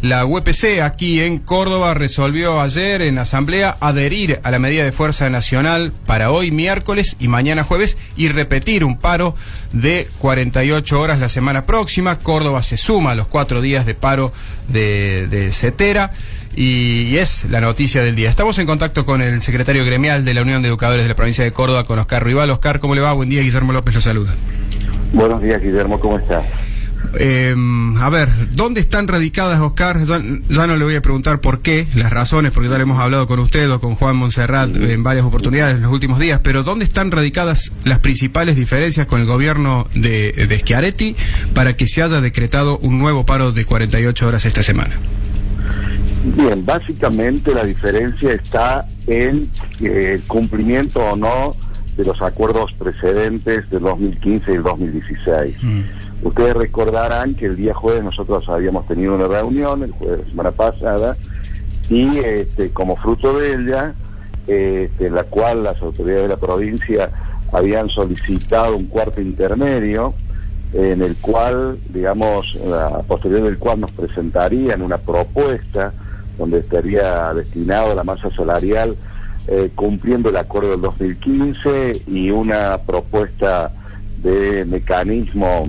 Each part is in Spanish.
La UPC aquí en Córdoba resolvió ayer en asamblea adherir a la medida de fuerza nacional para hoy miércoles y mañana jueves y repetir un paro de 48 horas la semana próxima. Córdoba se suma a los 4 días de paro de CETERA y es la noticia del día. Estamos en contacto con el secretario gremial de la Unión de Educadores de la provincia de Córdoba, con Oscar Rival. Oscar, ¿cómo le va? Buen día, Guillermo López lo saluda. Buenos días, Guillermo, ¿cómo estás? A ver, ¿dónde están radicadas, Oscar? Ya no le voy a preguntar por qué, las razones, porque ya lo hemos hablado con usted o con Juan Monserrat en varias oportunidades en los últimos días, pero ¿dónde están radicadas las principales diferencias con el gobierno de Schiaretti para que se haya decretado un nuevo paro de 48 horas esta semana? Bien, básicamente la diferencia está en el cumplimiento o no de los acuerdos precedentes del 2015 y el 2016. Ustedes recordarán que el día jueves nosotros habíamos tenido una reunión, el jueves de la semana pasada, y como fruto de ella, en la cual las autoridades de la provincia habían solicitado un cuarto intermedio, en el cual, digamos, a posterior del cual nos presentarían una propuesta donde estaría destinado a la masa salarial cumpliendo el acuerdo del 2015 y una propuesta de mecanismo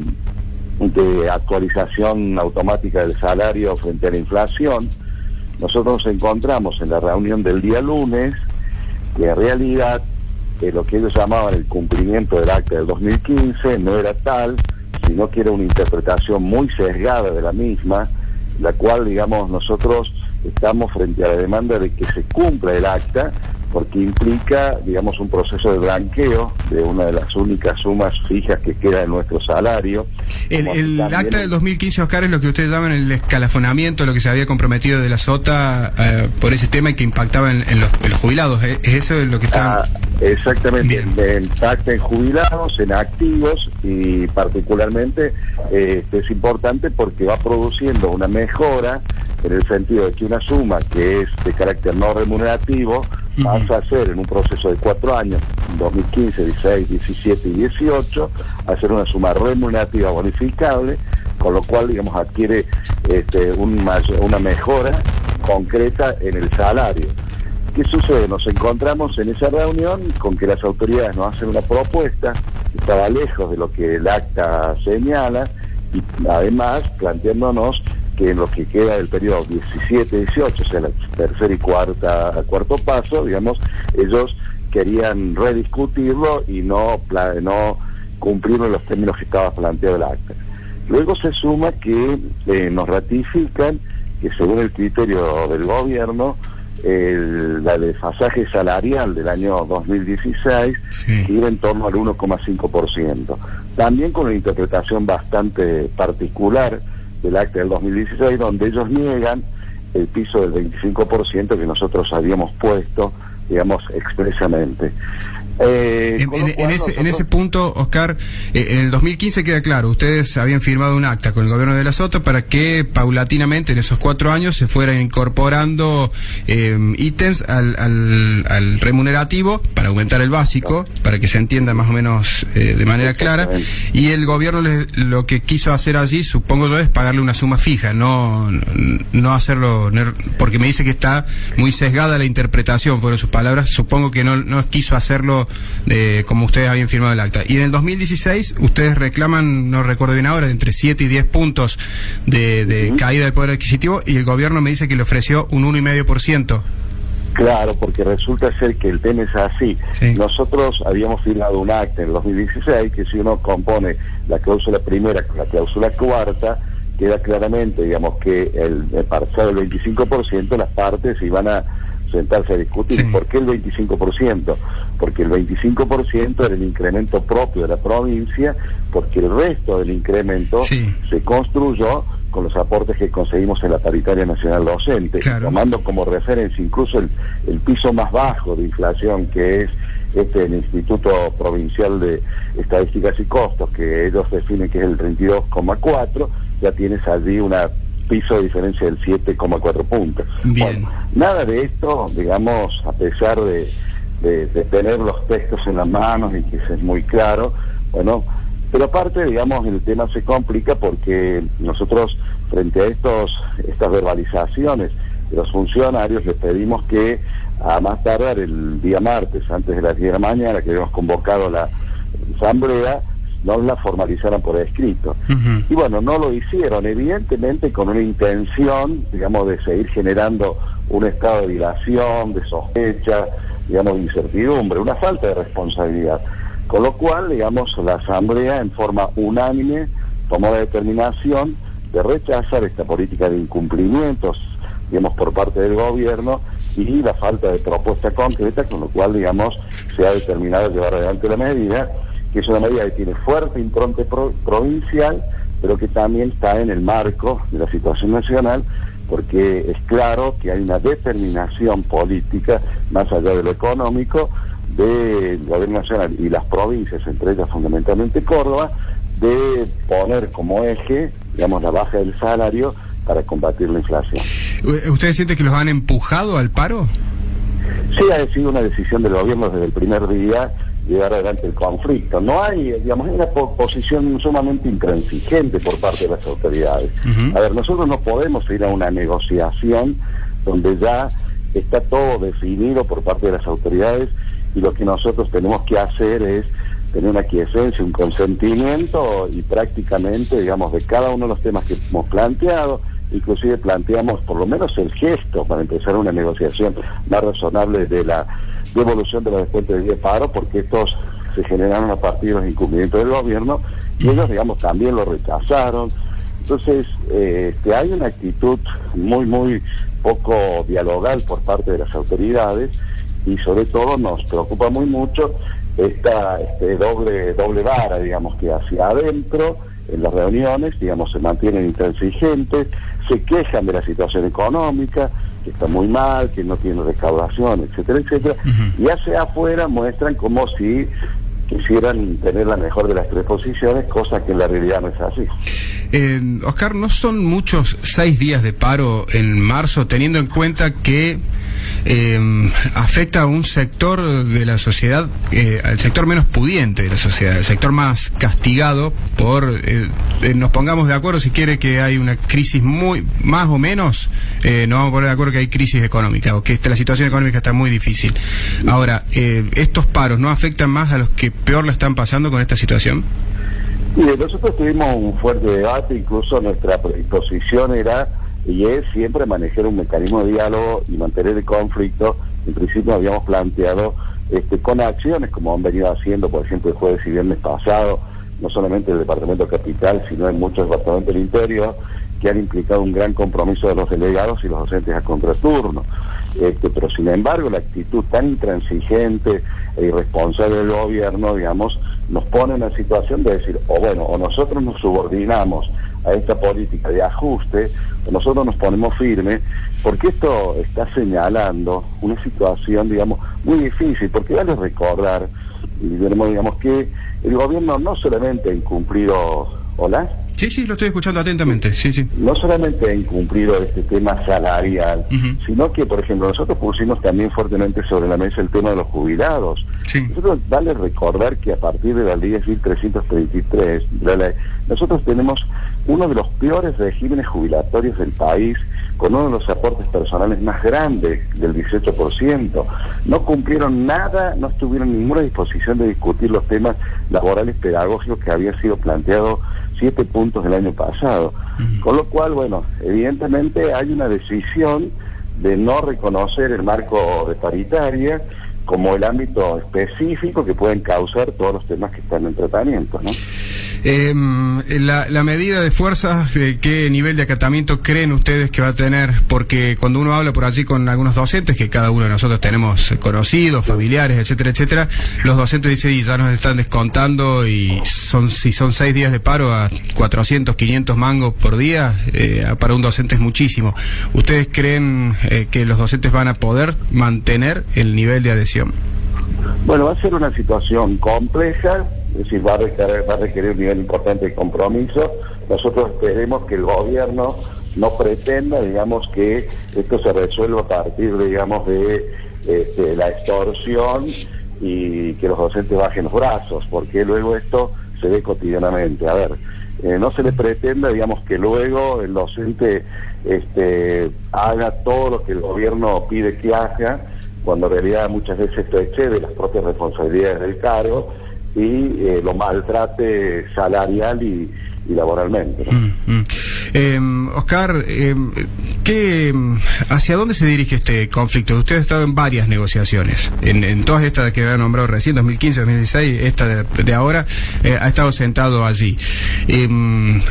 de actualización automática del salario frente a la inflación. Nosotros nos encontramos en la reunión del día lunes que en realidad lo que ellos llamaban el cumplimiento del acta del 2015 no era tal, sino que era una interpretación muy sesgada de la misma, la cual, digamos, nosotros estamos frente a la demanda de que se cumpla el acta, porque implica, digamos, un proceso de blanqueo de una de las únicas sumas fijas que queda en nuestro salario. El acta del 2015, Oscar, es lo que ustedes llaman el escalafonamiento, lo que se había comprometido de la SOTA por ese tema y que impactaba en los jubilados. ¿Es eso lo que está...? Exactamente, impacta en jubilados, en activos, y particularmente es importante porque va produciendo una mejora en el sentido de que una suma que es de carácter no remunerativo pasa a ser, en un proceso de 4 años, 2015, 16, 17 y 18, a ser una suma remunerativa bonificable, con lo cual, digamos, adquiere una mejora concreta en el salario. ¿Qué sucede? Nos encontramos en esa reunión con que las autoridades nos hacen una propuesta que estaba lejos de lo que el acta señala, y además planteándonos que en lo que queda del periodo 17-18, o sea, la tercer y cuarto paso, digamos, ellos querían rediscutirlo y no cumplirlo en los términos que estaba planteado el acta. Luego se suma que nos ratifican que según el criterio del gobierno, la desfasaje salarial del año 2016 gira en torno al 1,5%. También con una interpretación bastante particular del acta del 2016, donde ellos niegan el piso del 25% que nosotros habíamos puesto, digamos, expresamente. En ese punto, Oscar, en el 2015 queda claro, ustedes habían firmado un acta con el gobierno de la SOTA para que paulatinamente en esos 4 años se fueran incorporando ítems al remunerativo para aumentar el básico, para que se entienda más o menos de manera clara, y el gobierno lo que quiso hacer allí, supongo yo, es pagarle una suma fija, no hacerlo, porque me dice que está muy sesgada la interpretación, fueron sus palabras, supongo que no quiso hacerlo como ustedes habían firmado el acta. Y en el 2016 ustedes reclaman, no recuerdo bien ahora, entre 7 y 10 puntos de caída del poder adquisitivo, y el gobierno me dice que le ofreció un 1,5%. Claro, porque resulta ser que el tema es así. Nosotros habíamos firmado un acta en el 2016 que si uno compone la cláusula primera con la cláusula cuarta, queda claramente, digamos, que el pasado del 25%, las partes iban a sentarse a discutir. ¿Por qué el 25%? Porque el 25% era el incremento propio de la provincia, porque el resto del incremento se construyó con los aportes que conseguimos en la paritaria nacional docente, tomando como referencia incluso el piso más bajo de inflación, que es el Instituto Provincial de Estadísticas y Costos, que ellos definen que es el 32,4, ya tienes allí una piso de diferencia del 7,4 puntos. Bueno, nada de esto, digamos, a pesar de tener los textos en las manos y que eso es muy claro, bueno, Pero aparte, digamos, el tema se complica porque nosotros, frente a estas verbalizaciones de los funcionarios, les pedimos que a más tardar el día martes, antes de las 10 de la mañana, que habíamos convocado la asamblea, no la formalizaran por escrito. Y bueno, no lo hicieron, evidentemente con una intención, digamos, de seguir generando un estado de dilación, de sospecha, digamos, de incertidumbre, una falta de responsabilidad. Con lo cual, digamos, la asamblea en forma unánime tomó la determinación de rechazar esta política de incumplimientos, digamos, por parte del gobierno y la falta de propuesta concreta, con lo cual, digamos, se ha determinado llevar adelante la medida, que es una medida que tiene fuerte impronte provincial, pero que también está en el marco de la situación nacional, porque es claro que hay una determinación política, más allá de lo económico, del gobierno nacional y las provincias, entre ellas fundamentalmente Córdoba, de poner como eje, digamos, la baja del salario para combatir la inflación. ¿Usted siente que los han empujado al paro? Sí, ha sido una decisión del gobierno desde el primer día llevar adelante el conflicto. No hay, digamos, una posición sumamente intransigente por parte de las autoridades. A ver, nosotros no podemos ir a una negociación donde ya está todo definido por parte de las autoridades y lo que nosotros tenemos que hacer es tener una quiesencia, un consentimiento y prácticamente, digamos, de cada uno de los temas que hemos planteado, inclusive planteamos por lo menos el gesto para empezar una negociación más razonable de la devolución de los descuentos de día de paro, porque estos se generaron a partir de los incumplimientos del gobierno y ellos, digamos, también lo rechazaron. Entonces, hay una actitud muy poco dialogal por parte de las autoridades y sobre todo nos preocupa mucho esta doble vara, digamos, que hacia adentro en las reuniones, digamos, se mantienen intransigentes, se quejan de la situación económica, que está muy mal, que no tiene recaudación, etcétera, y hacia afuera muestran como si quisieran tener la mejor de las tres posiciones, cosa que en la realidad no es así. Oscar, ¿no son muchos 6 días de paro en marzo, teniendo en cuenta que afecta a un sector de la sociedad, al sector menos pudiente de la sociedad, el sector más castigado por, nos pongamos de acuerdo, si quiere que hay una crisis más o menos, nos vamos a poner de acuerdo que hay crisis económica, o que la situación económica está muy difícil. Ahora, ¿estos paros no afectan más a los que peor lo están pasando con esta situación? Mire, nosotros tuvimos un fuerte debate, incluso nuestra predisposición era y es siempre manejar un mecanismo de diálogo y mantener el conflicto. En principio habíamos planteado con acciones como han venido haciendo, por ejemplo, el jueves y viernes pasado, no solamente el Departamento Capital, sino en muchos departamentos del interior, que han implicado un gran compromiso de los delegados y los docentes a contraturno. Pero sin embargo, la actitud tan intransigente e irresponsable del gobierno, digamos, nos pone en la situación de decir, o nosotros nos subordinamos a esta política de ajuste, o nosotros nos ponemos firmes, porque esto está señalando una situación, digamos, muy difícil, porque vale recordar, y digamos que el gobierno no solamente ha incumplido, ¿hola? Sí, lo estoy escuchando atentamente, sí. No solamente ha incumplido este tema salarial, sino que, por ejemplo, nosotros pusimos también fuertemente sobre la mesa el tema de los jubilados. Sí. Nosotros vale recordar que a partir de la ley 10.333, nosotros tenemos uno de los peores regímenes jubilatorios del país, con uno de los aportes personales más grandes, del 18%. No cumplieron nada, no estuvieron en ninguna disposición de discutir los temas laborales pedagógicos que había sido planteado 7 puntos del año pasado. Con lo cual, bueno, evidentemente hay una decisión de no reconocer el marco de paritaria como el ámbito específico que pueden causar todos los temas que están en tratamiento, ¿no? La medida de fuerzas, ¿qué nivel de acatamiento creen ustedes que va a tener? Porque cuando uno habla por allí con algunos docentes, que cada uno de nosotros tenemos conocidos, familiares, etcétera, los docentes dicen, y ya nos están descontando, y si son 6 días de paro a 400, 500 mangos por día, para un docente es muchísimo. ¿Ustedes creen que los docentes van a poder mantener el nivel de adhesión? Bueno, va a ser una situación compleja, es decir, va a requerir un nivel importante de compromiso. Nosotros esperemos que el gobierno no pretenda, digamos, que esto se resuelva a partir, digamos, de la extorsión y que los docentes bajen los brazos, porque luego esto se ve cotidianamente. A ver, no se le pretenda, digamos, que luego el docente haga todo lo que el gobierno pide que haga, cuando en realidad muchas veces esto excede las propias responsabilidades del cargo y lo maltrate salarial y laboralmente, ¿no? Oscar, ¿hacia dónde se dirige este conflicto? Usted ha estado en varias negociaciones, en todas estas que ha nombrado recién, 2015, 2016, esta de ahora, ha estado sentado allí.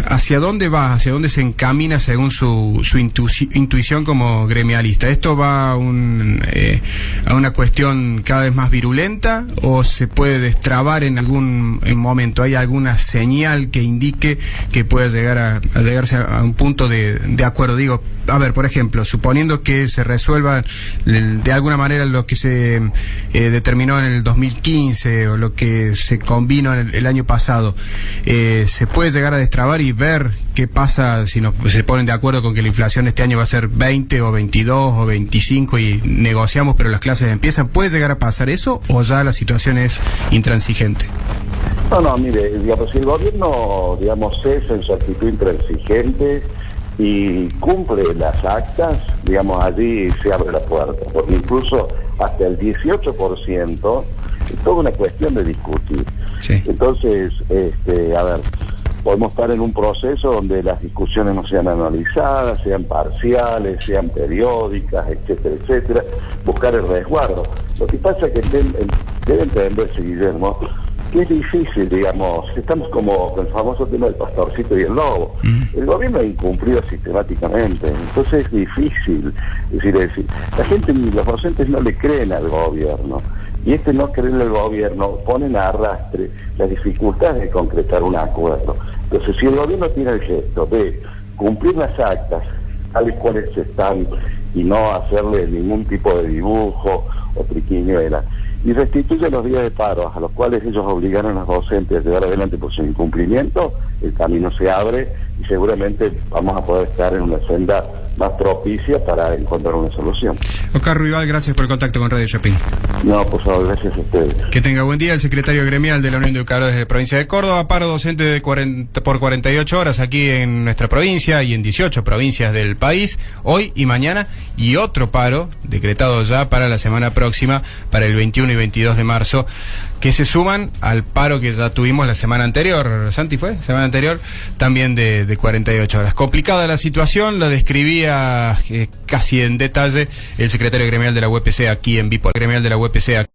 ¿Hacia dónde va? ¿Hacia dónde se encamina según su intuición como gremialista? ¿Esto va a una cuestión cada vez más virulenta o se puede destrabar en algún momento? ¿Hay alguna señal que indique que pueda llegarse a un punto de acuerdo? Digo, a ver, por ejemplo, suponiendo que se resuelva de alguna manera lo que se determinó en el 2015 o lo que se convino en el año pasado, ¿se puede llegar a destrabar y ver qué pasa si se ponen de acuerdo con que la inflación este año va a ser 20 o 22 o 25 y negociamos pero las clases empiezan? ¿Puede llegar a pasar eso o ya la situación es intransigente? No, mire, digamos, si el gobierno, digamos, cesa en su actitud intransigente y cumple las actas, digamos, allí se abre la puerta, porque incluso hasta el 18% es toda una cuestión de discutir. Sí. Entonces, a ver, podemos estar en un proceso donde las discusiones no sean analizadas, sean parciales, sean periódicas, etcétera, etcétera, buscar el resguardo. Lo que pasa es que debe entenderse, Guillermo, que es difícil, digamos, estamos como con el famoso tema del pastorcito y el lobo. El gobierno ha incumplido sistemáticamente, entonces es difícil. Es decir, la gente, los docentes no le creen al gobierno, y no creerle al gobierno ponen a arrastre las dificultades de concretar un acuerdo. Entonces, si el gobierno tiene el gesto de cumplir las actas, tales cuales están, y no hacerle ningún tipo de dibujo o triquiñuela, y restituye los días de paro a los cuales ellos obligaron a los docentes a llevar adelante por su incumplimiento, el camino se abre y seguramente vamos a poder estar en una senda más propicia para encontrar una solución. Oscar Ruibal, gracias por el contacto con Radio Chapín. No, por favor, gracias a ustedes. Que tenga buen día. El secretario gremial de la Unión de Educadores de la provincia de Córdoba, paro docente por 48 horas aquí en nuestra provincia y en 18 provincias del país, hoy y mañana, y otro paro decretado ya para la semana próxima, para el 21 y 22 de marzo, que se suman al paro que ya tuvimos la semana anterior. ¿Santi fue? Semana anterior, también de 48 horas. Complicada la situación, la describía casi en detalle el secretario gremial de la UPC aquí en Vipo, gremial de la UPC.